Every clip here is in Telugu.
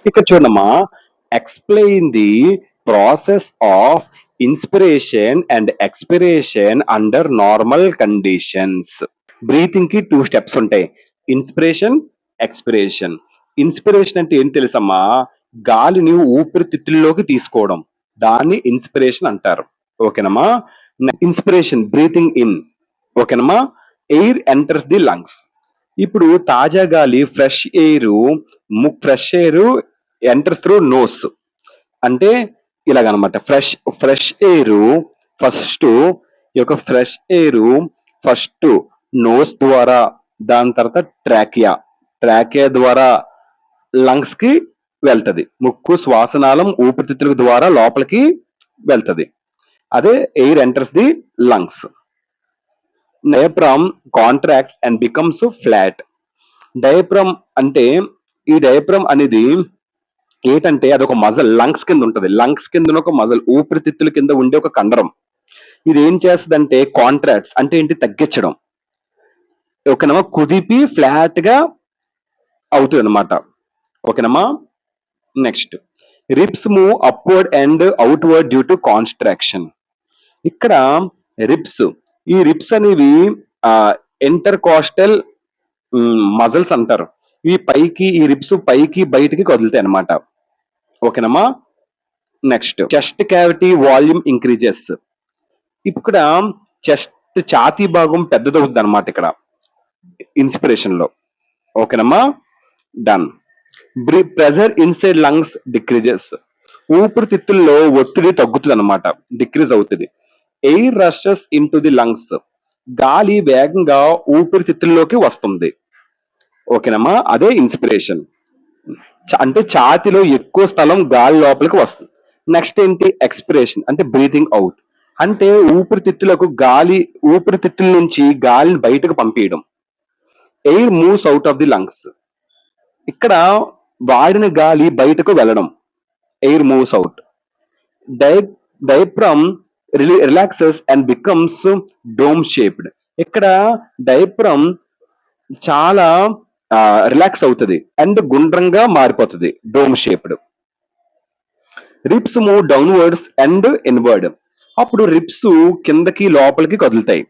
ఇక్కడ చూడమ్మా, explain the process of inspiration and expiration under normal conditions. Breathing కి 2 స్టెప్స్ ఉంటాయి. Inspiration, expiration. ఇన్స్పిరేషన్ అంటే ఏం తెలుసమ్మా? గాలిని ఊపిరితిత్తుల్లోకి తీసుకోవడం. దాన్ని ఇన్స్పిరేషన్ అంటారు. ఓకేనమ్మా? Inspiration breathing in. ఓకేనమ్మా? Air enters the lungs. ఇప్పుడు తాజా గాలి fresh air enters through nose. అంటే ఇలాగనమాట. Fresh air first fresh air first nose ద్వారా, దాని తర్వాత ట్రాకియా ద్వారా లంగ్స్ కి వెళ్తది. ముక్కు, శ్వాసనాళం, ఊపిరితిత్తుల ద్వారా లోపలికి వెళ్తది. అదే air enters the lungs. Diaphragm contracts and becomes flat. Diaphragm అంటే, ఈ డయాఫ్రామ్ అనేది ఏంటంటే అదొక మజల్. లంగ్స్ కింద ఉంటది. లంగ్స్ కింద ఒక మజల్, ఊపిరితిత్తుల కింద ఉండే ఒక కండరం. ఇది ఏం చేస్తుందంటే కాంట్రాక్ట్స్ అంటే ఏంటి? తగ్గించడం. ఓకేనమ్మా? కుదిపి ఫ్లాట్ గా అవుతుంది అనమాట. ఓకేనమ్మా? Next, ribs move upward and outward due to contraction. ఇక్కడ ఈ రిబ్స్ అనేవి ఇంటర్ కాస్టల్ మజిల్స్ అంటారు. ఈ రిబ్స్ పైకి బయటికి కదులుతాయి అనమాట. ఓకేనమ్మా? Next, chest cavity volume increases. ఇక్కడ ఛాతీ భాగం పెద్దదవుతుంది అనమాట ఇక్కడ ఇన్స్పిరేషన్ లో. ఓకేనమ్మా? Done. Pressure inside lungs decreases. ఊపిరితిత్తుల్లో ఒత్తిడి తగ్గుతుంది అనమాట, డిక్రీజ్ అవుతుంది. Air rushes into the lungs. గాలి వేగంగా ఊపిరితిత్తుల్లోకి వస్తుంది. ఓకేనమ్మా? అదే ఇన్స్పిరేషన్. అంటే ఛాతిలో ఎక్కువ స్థలం గాలి లోపలికి వస్తుంది. నెక్స్ట్ ఏంటి? ఎక్స్పిరేషన్ అంటే బ్రీతింగ్ అవుట్. అంటే ఊపిరితిత్తుల నుంచి గాలిని బయటకు పంపించడం. Air moves out of the lungs. ఇక్కడ వాడిన గాలి బయటకు వెళ్ళడం. Air moves out. Diaphragm relaxes and becomes dome shaped. ఇక్కడ డయాఫ్రామ్ చాలా రిలాక్స్ అవుతుంది అండ్ గుండ్రంగా మారిపోతుంది, dome shaped. Ribs move downwards and inward. అప్పుడు రిబ్స్ కిందకి లోపలికి కదులుతాయి.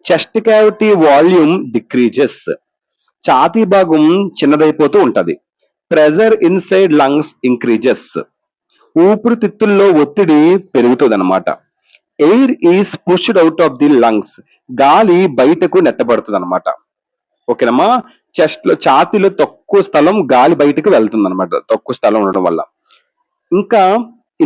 Chest cavity volume decreases. ఛాతీ భాగం చిన్నదైపోతూ ఉంటది. Pressure inside lungs increases. ఊపిరితిత్తుల్లో ఒత్తిడి పెరుగుతుంది అనమాట. Air is pushed out of the lungs. గాలి బయటకు నెట్టబడుతుంది అనమాట. ఓకేనమ్మా? ఛాతీలో తక్కువ స్థలం, గాలి బయటకు వెళ్తుంది అనమాట, తక్కువ స్థలం ఉండడం వల్ల. ఇంకా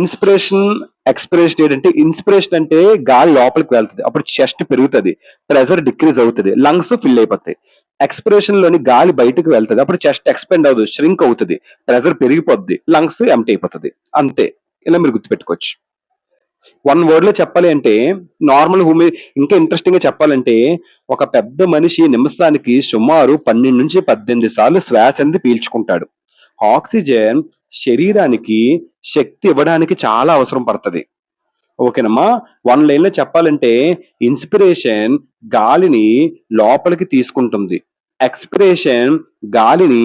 ఇన్స్పిరేషన్, ఎక్స్పిరేషన్ ఏంటంటే, ఇన్స్పిరేషన్ అంటే గాలి లోపలికి వెళ్తుంది, అప్పుడు చెస్ట్ పెరుగుతుంది, ప్రెజర్ డిక్రీజ్ అవుతుంది, లంగ్స్ ఫిల్ అయిపోతాయి. ఎక్స్పిరేషన్ లోని గాలి బయటకు వెళ్తుంది, అప్పుడు చెస్ట్ ఎక్స్పెండ్ అవుతుంది, ష్రింక్ అవుతుంది, ప్రెజర్ పెరిగిపోద్ది, లంగ్స్ ఎంటీ అయిపోతుంది. అంతే. ఇలా మీరు గుర్తుపెట్టుకోవచ్చు. 1 word లో చెప్పాలి అంటే, ఇంకా ఇంట్రెస్టింగ్ గా చెప్పాలంటే, ఒక పెద్ద మనిషి నిమిషానికి సుమారు 12 నుంచి 18 సార్లు శ్వాస అనేది పీల్చుకుంటాడు. ఆక్సిజన్ శరీరానికి శక్తి ఇవ్వడానికి చాలా అవసరం పడుతుంది. ఓకేనమ్మా? 1 లైన్ లో చెప్పాలంటే, ఇన్స్పిరేషన్ గాలిని లోపలికి తీసుకుంటుంది, ఎక్స్పిరేషన్ గాలిని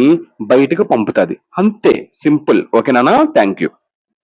బయటకు పంపుతుంది. అంతే, సింపుల్. ఓకేనా? Thank you.